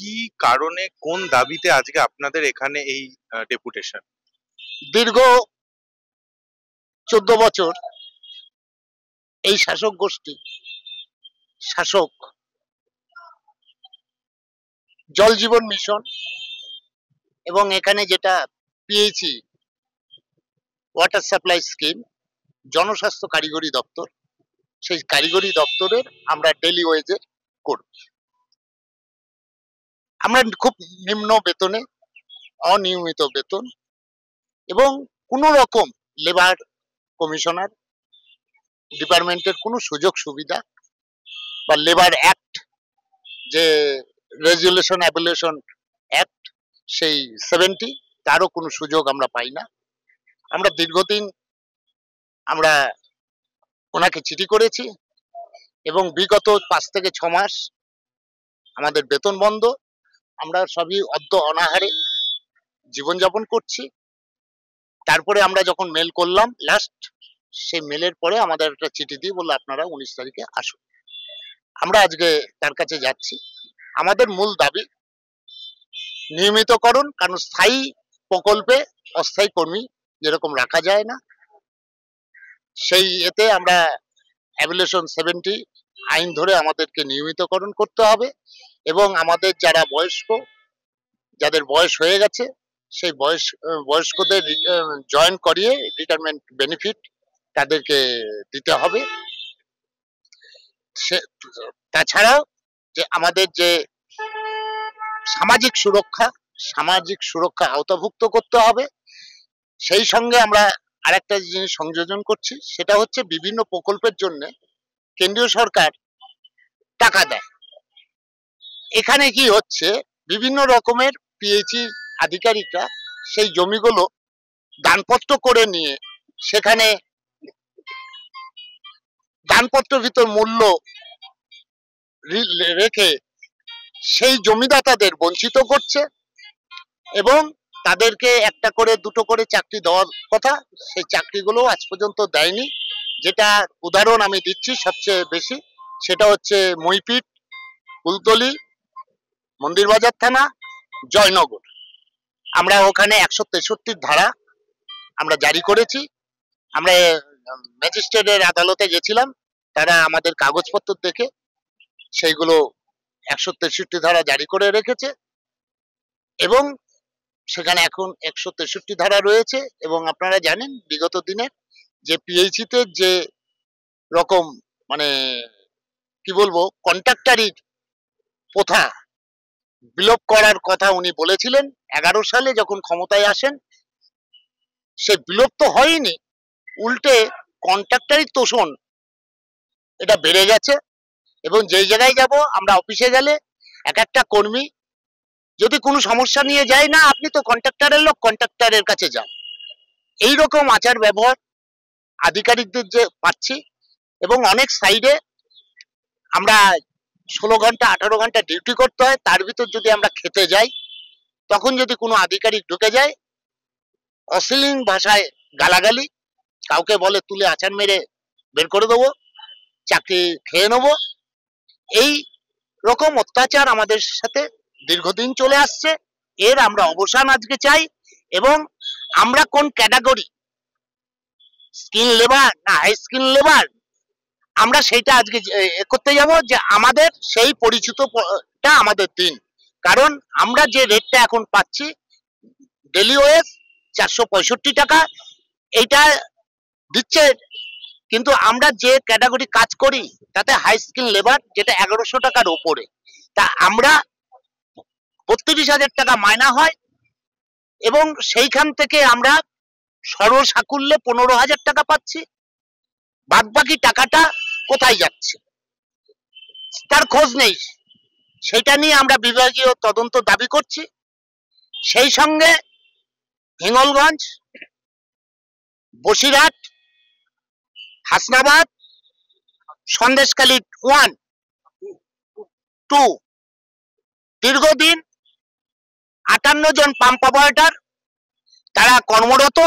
কি কারণে কোন দাবিতে আজকে আপনাদের এখানে এই ডেপুটেশন? দীর্ঘ 14 বছর এই শাসক গোষ্ঠী জল জীবন মিশন এবং এখানে যেটা পিএইচই ওয়াটার সাপ্লাই স্কিম, জনস্বাস্থ্য কারিগরি দপ্তর, সেই কারিগরি দপ্তরের আমরা ডেলি ওয়েজের কর্মী। আমরা খুব নিম্ন বেতনে, অনিয়মিত বেতন এবং কোনো রকম লেবার কমিশনার ডিপার্টমেন্টের কোনো সুযোগ সুবিধা বা লেবার অ্যাক্ট, যে রেজুলেশন অ্যাবিলেশন অ্যাক্ট, সেই 70, তারও কোনো সুযোগ আমরা পাই না। আমরা দীর্ঘদিন আমরা ওনাকে চিঠি করেছি এবং বিগত 5 থেকে 6 মাস আমাদের বেতন বন্ধ। আমরা সবই অনাহারে জীবনযাপন করছি। তারপরে আমরা যখন মেল করলাম লাস্ট, সেই মেলের পরে আমাদের একটা চিঠি দিয়ে বললো আপনারা 19 তারিখে আসুন। আমরা আজকে তার কাছে যাচ্ছি। আমাদের মূল দাবি নিয়মিতকরণ, কারণ স্থায়ী প্রকল্পে অস্থায়ী কর্মী যেরকম রাখা যায় না, সেই এতে আমরা অ্যাবিলেশন 70 আইন ধরে আমাদেরকে নিয়মিতকরণ করতে হবে এবং আমাদের যারা বয়স্ক, যাদের বয়স হয়ে গেছে, সেই বয়স্কদের জয়েন করিয়ে রিটায়ারমেন্ট বেনিফিট তাদেরকে দিতে হবে। তাছাড়াও যে আমাদের যে সামাজিক সুরক্ষা আওতাভুক্ত করতে হবে। সেই সঙ্গে আমরা আরেকটা জিনিস সংযোজন করছি, সেটা হচ্ছে বিভিন্ন প্রকল্পের জন্য কেন্দ্রীয় সরকার টাকা দেয়। এখানে কি হচ্ছে, বিভিন্ন রকমের পিএইচই আধিকারিকরা সেই জমিগুলো দানপত্র করে নিয়ে সেখানে দানপত্রের ভিতর মূল্য রেখে সেই জমিদাতাদের বঞ্চিত করছে এবং তাদেরকে একটা করে দুটো করে চাকরি দেওয়ার কথা, সেই চাকরিগুলো আজ পর্যন্ত দেয়নি। যেটা উদাহরণ আমি দিচ্ছি সবচেয়ে বেশি, সেটা হচ্ছে মইপিট, কুলতলি, মন্দিরবাজার থানা, জয়নগর। আমরা ওখানে 163 ধারা আমরা জারি করেছি। আমরা ম্যাজিস্ট্রেটের আদালতে গেছিলাম, তারা আমাদের কাগজপত্র দেখে সেইগুলো 163 ধারা জারি করে রেখেছে এবং সেখানে এখন 163 ধারা রয়েছে। এবং আপনারা জানেন বিগত দিনে যে পিএইচিতে যে রকম মানে কি বলবো কন্ট্রাক্টারির প্রথা বিলোপ করার কথা উনি বলেছিলেন 11 সালে যখন ক্ষমতায় আসেন। সে বিলোপ তো হয়নি, উল্টে কন্ট্রাক্টারি তোষণ এটা বেড়ে গেছে। এবং যেই জায়গায় যাব, আমরা অফিসে গেলে এক একটা কর্মী যদি কোনো সমস্যা নিয়ে যায়, না আপনি তো কন্ট্রাক্টরের লোক, কন্ট্রাক্টরের কাছে যান, এইরকম আচার ব্যবহার আধিকারিকদের যে পাচ্ছি। এবং অনেক সাইডে আমরা 16 ঘন্টা 18 ঘন্টা ডিউটি করতে হয়, তার ভিতর যদি আমরা খেতে যাই, তখন যদি কোনো আধিকারিক ঢুকে যায়, অশ্লীল ভাষায় গালাগালি, কাউকে বলে তুলে আচার মেরে বের করে দেবো, চাকরি খেয়ে নেবো, এই রকম অত্যাচার আমাদের সাথে দীর্ঘদিন চলে আসছে। এর আমরা অবসান আজকে চাই। এবং আমরা কোন ক্যাটাগরি, স্কিল লেবার না হাই স্কিল লেবার, আমরা সেইটা আজকে করতে যাব যে আমাদের সেই পরিচিতটা আমাদের দিন। কারণ আমরা যে রেটটা এখন পাচ্ছি ডেলি ওয়েজ 465 টাকা, এইটা দিচ্ছে, কিন্তু আমরা যে ক্যাটাগরি কাজ করি তাতে হাই স্কিল লেবার, যেটা 1100 টাকার উপরে, তা আমরা 32,000 টাকা মাইনা হয় এবং সেইখান থেকে আমরা সর্বসাকুল্যে 15,000 টাকা পাচ্ছি। বাদবাকি টাকাটা কোথায় যাচ্ছে তার খোঁজ নেই। সেটা নিয়ে আমরা বিভাগীয় তদন্ত দাবি করছি। সেই সঙ্গে হিঙ্গলগঞ্জ, বসিরহাট, হাসনাবাদ, সন্দেশখালী 1, 2 দীর্ঘদিন 58 জন পাম্প অপারেটর তারা কর্মরত,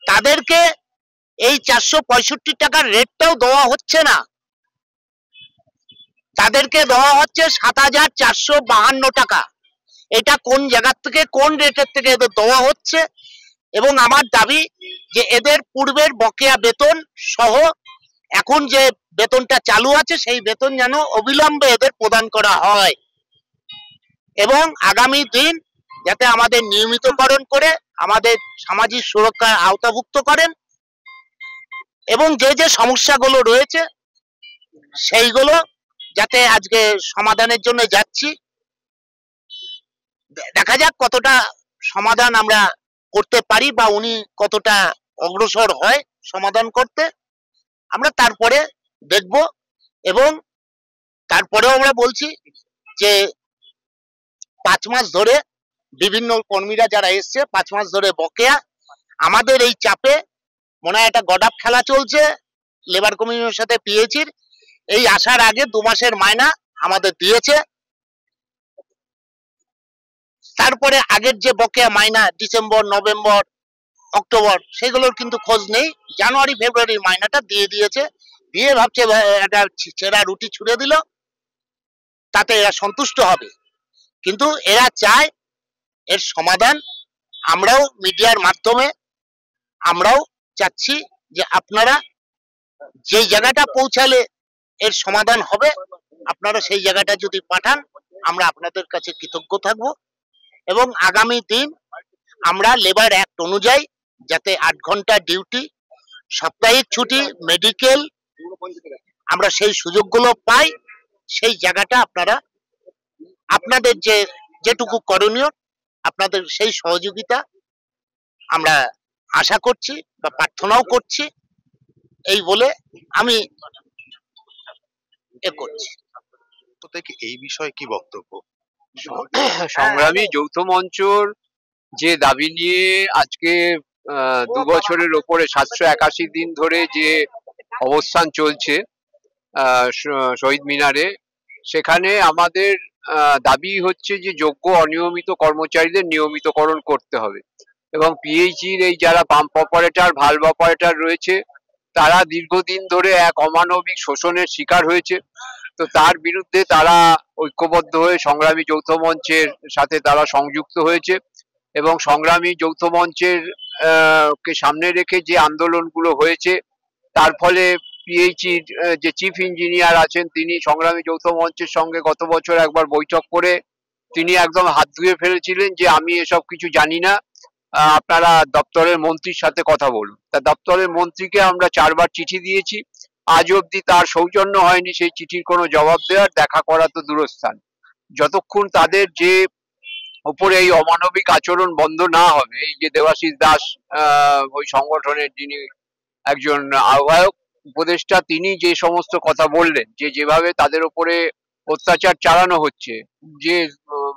তাদেরকে এই 465 টাকার রেটটাও দেওয়া হচ্ছে না। তাদেরকে দেওয়া হচ্ছে ৭,৪৫২ টাকা। এটা কোন জায়গা থেকে, কোন রেটের থেকে এদের দেওয়া হচ্ছে? এবং আমার দাবি যে এদের পূর্বের বকেয়া বেতন সহ এখন যে বেতনটা চালু আছে সেই বেতন যেন অবিলম্বে এদের প্রদান করা হয়, এবং আগামী দিন যাতে আমাদের নিয়মিতকরণ করে আমাদের সামাজিক সুরক্ষার আওতাভুক্ত করেন, এবং যে যে সমস্যাগুলো রয়েছে সেইগুলো যাতে আজকে সমাধানের জন্য যাচ্ছি। দেখা যাক কতটা সমাধান আমরা করতে পারি বা উনি কতটা অগ্রসর হয় সমাধান করতে, আমরা তারপরে দেখব। এবং তারপরেও আমরা বলছি যে 5 মাস ধরে বিভিন্ন কর্মীরা যারা এসছে 5 মাস ধরে বকেয়া, আমাদের এই চাপে মনে হয় একটা গডাপ খেলা চলছে লেবার কমিশনের সাথে পিএইচির। এই আসার আগে 2 মাসের মাইনা আমাদের দিয়েছে, তারপরে আগের যে বকেয়া মাইনা ডিসেম্বর, নভেম্বর, অক্টোবর সেগুলোর কিন্তু খোঁজ নেই। জানুয়ারি ফেব্রুয়ারির মাইনাটা দিয়ে দিয়েছে, দিয়ে ভাবছে একটা ছেঁড়া রুটি ছুড়ে দিল, তাতে এরা সন্তুষ্ট হবে। কিন্তু এরা চায় এর সমাধান। আমরাও মিডিয়ার মাধ্যমে আমরাও চাচ্ছি যে আপনারা যেই জায়গাটা পৌঁছালে এর সমাধান হবে আপনারা সেই জায়গাটা যদি পাঠান আমরা আপনাদের কাছে কৃতজ্ঞ থাকব। এবং আগামী দিন আমরা লেবার অ্যাক্ট অনুযায়ী যাতে 8 ঘন্টা ডিউটি, সাপ্তাহিক ছুটি, মেডিকেল আমরা সেই সুযোগগুলো পাই, সেই জায়গাটা আপনারা আপনাদের যেটুকু করণীয় আপনাদের সেই সহযোগিতা আমরা আশা করছি বা প্রার্থনাও করছি। এই বলে আমি করছি। এই বিষয়ে কি বক্তব্য? সংগ্রামী যৌথ মঞ্চর যে দাবি নিয়ে আজকে 2 বছরের ওপরে 781 দিন ধরে যে অবস্থান চলছে শহীদ মিনারে, সেখানে আমাদের দাবি হচ্ছে যে যোগ্য অনিয়মিত কর্মচারীদের নিয়মিতকরণ করতে হবে, এবং পিএইচির এই যারা পাম্প অপারেটর, ভালভ অপারেটর রয়েছে তারা দীর্ঘদিন ধরে এক অমানবিক শোষণের শিকার হয়েছে। তো তার বিরুদ্ধে তারা ঐক্যবদ্ধ হয়ে সংগ্রামী যৌথ মঞ্চের সাথে তারা সংযুক্ত হয়েছে, এবং সংগ্রামী যৌথ মঞ্চের কে সামনে রেখে যে আন্দোলনগুলো হয়েছে তার ফলে পিএইচির যে চিফ ইঞ্জিনিয়ার আছেন তিনি সংগ্রামী যৌথ মঞ্চের সঙ্গে গত বছর একবার বৈঠক করে তিনি একদম হাত ধুয়ে ফেলেছিলেন যে আমি এসব কিছু জানি না, আপনারা দপ্তরের মন্ত্রীর সাথে কথা বলুন। তা দপ্তরের মন্ত্রীকে আমরা 4 বার চিঠি দিয়েছি, আজ অবধি তার সৌজন্য হয়নি সেই চিঠির কোনো জবাব দেওয়ার, দেখা করা তো দূরস্থান। যতক্ষণ তাদের যে উপরে এই অমানবিক আচরণ বন্ধ না হবে, এই যে দেবাশিস দাস ওই সংগঠনের যিনি একজন আহ্বায়ক উপদেষ্টা, তিনি যে সমস্ত কথা বললেন যে যেভাবে তাদের উপরে অত্যাচার চালানো হচ্ছে, যে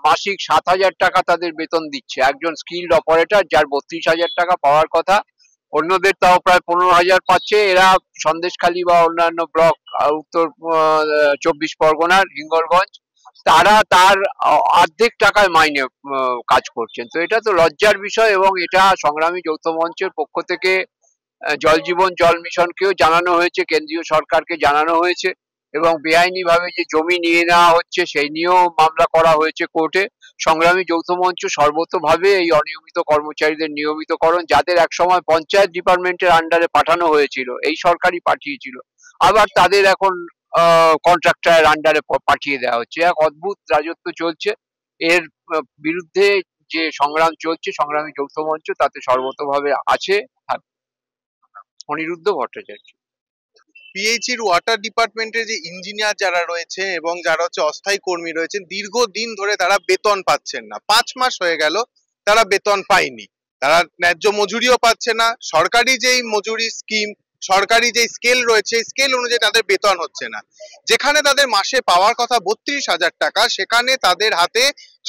মাসিক 7,000 টাকা তাদের বেতন দিচ্ছে, একজন স্কিলড অপারেটর যার 32,000 টাকা পাওয়ার কথা, অন্যদের তাও প্রায় 15,000 পাচ্ছে। এরা সন্দেশখালী বা অন্যান্য ব্লক উত্তর 24 পরগনার হিঙ্গলগঞ্জ, তারা তার অর্ধেক টাকায় মাইনে কাজ করছেন। তো এটা তো লজ্জার বিষয়, এবং এটা সংগ্রামী যৌথ মঞ্চের পক্ষ থেকে জল জীবন জল মিশনকেও জানানো হয়েছে, কেন্দ্রীয় সরকারকে জানানো হয়েছে, এবং বেআইনি ভাবে যে জমি নিয়ে নেওয়া হচ্ছে সেই নিয়েও মামলা করা হয়েছে কোর্টে। সংগ্রামী যৌথ মঞ্চ সর্বতভাবে এই অনিয়মিত কর্মচারীদের নিয়মিতকরণ, যাদের একসময় পঞ্চায়েত ডিপার্টমেন্টের আন্ডারে পাঠানো হয়েছিল, এই সরকারই পাঠিয়েছিল, আবার তাদের এখন কন্ট্রাক্টরের আন্ডারে পাঠিয়ে দেওয়া হচ্ছে। এক অদ্ভুত রাজত্ব চলছে। এর বিরুদ্ধে যে সংগ্রাম চলছে সংগ্রামী যৌথ মঞ্চ তাতে সর্বতভাবে আছে। অনিরুদ্ধ ভট্টাচার্য। পিএইচির ওয়াটার ডিপার্টমেন্টের যে ইঞ্জিনিয়ার যারা রয়েছে এবং যারা হচ্ছে অস্থায়ী কর্মী রয়েছেন, দীর্ঘদিন ধরে তারা বেতন পাচ্ছেন না। 5 মাস হয়ে গেল তারা বেতন পায়নি, তারা ন্যায্য মজুরিও পাচ্ছে না। সরকারি যেই মজুরি স্কিম, সরকারি যে স্কেল রয়েছে স্কেল অনুযায়ী তাদের বেতন হচ্ছে না। যেখানে তাদের মাসে পাওয়ার কথা 32,000 টাকা, সেখানে তাদের হাতে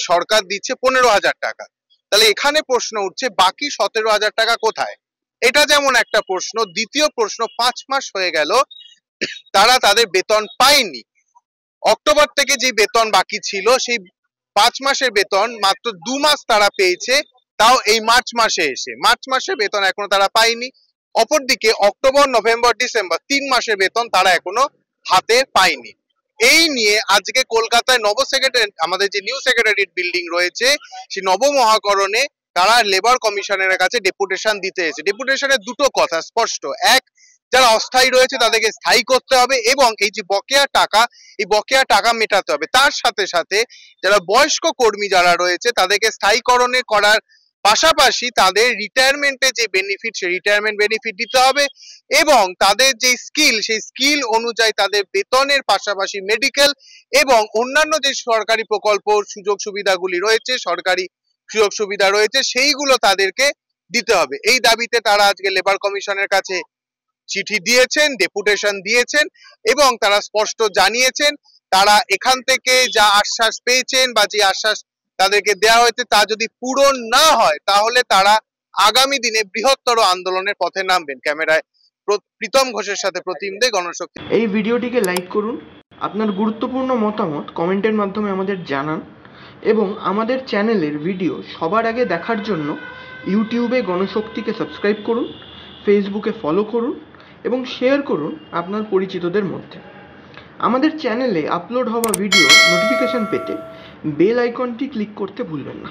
সরকার দিচ্ছে 15,000 টাকা। তাহলে এখানে প্রশ্ন উঠছে বাকি 17,000 টাকা কোথায়? এটা যেমন একটা প্রশ্ন। দ্বিতীয় প্রশ্ন, 5 মাস হয়ে গেল তারা তাদের বেতন পায়নি। অক্টোবর থেকে যে বেতন বাকি ছিল সেই 5 মাসের বেতন মাত্র 2 মাস তারা পেয়েছে, তাও এই মার্চ মাসে এসে। মার্চ মাসের বেতন এখনো তারা পায়নি। অপরদিকে অক্টোবর, নভেম্বর, ডিসেম্বর 3 মাসের বেতন তারা এখনো হাতে পায়নি। এই নিয়ে আজকে কলকাতায় আমাদের যে নিউ সেক্রেটারিয়েট বিল্ডিং রয়েছে সেই নবমহাকরণে তারা লেবার কমিশনের কাছে ডেপুটেশন দিতে এসেছে। ডেপুটেশনের দুটো কথা স্পষ্ট, এক, যারা অস্থায়ী রয়েছে তাদেরকে স্থায়ী করতে হবে এবং এই যে বকেয়া টাকা, এই বকেয়া টাকা মেটাতে হবে। তার সাথে সাথে যারা বয়স্ক কর্মী যারা রয়েছে তাদেরকে স্থায়ীকরণে করার পাশাপাশি তাদের রিটায়ারমেন্টে যে বেনিফিট, সেই রিটায়ারমেন্ট বেনিফিট দিতে হবে এবং তাদের যে স্কিল, সেই স্কিল অনুযায়ী তাদের বেতনের পাশাপাশি মেডিকেল এবং অন্যান্য যে সরকারি প্রকল্প সুযোগ সুবিধাগুলি রয়েছে, সরকারি সুযোগ সুবিধা রয়েছে, সেইগুলো তাদেরকে দিতে হবে। এই দাবিতে তারা আজকে লেবার কমিশনের কাছে চিঠি দিয়েছেন, ডেপুটেশন দিয়েছেন এবং তারা স্পষ্ট জানিয়েছেন তারা এখান থেকে যা আশ্বাস পেয়েছেন বা যে আশ্বাস তাদেরকে দেওয়া হয়েছে তা যদি পূরণ না হয় তাহলে তারা আগামী দিনে বৃহত্তর আন্দোলনের পথে নামবেন। ক্যামেরায় প্রীতম ঘোষের সাথে প্রতিম দে, গণশক্তি। এই ভিডিওটিকে লাইক করুন, আপনার গুরুত্বপূর্ণ মতামত কমেন্টের মাধ্যমে আমাদের জানান এবং আমাদের চ্যানেলের ভিডিও সবার আগে দেখার জন্য ইউটিউবে গণশক্তিকে সাবস্ক্রাইব করুন, ফেসবুকে ফলো করুন এবং শেয়ার করুন আপনার পরিচিতদের মধ্যে। আমাদের চ্যানেলে আপলোড হওয়া ভিডিও নোটিফিকেশন পেতে বেল আইকনটি ক্লিক করতে ভুলবেন না।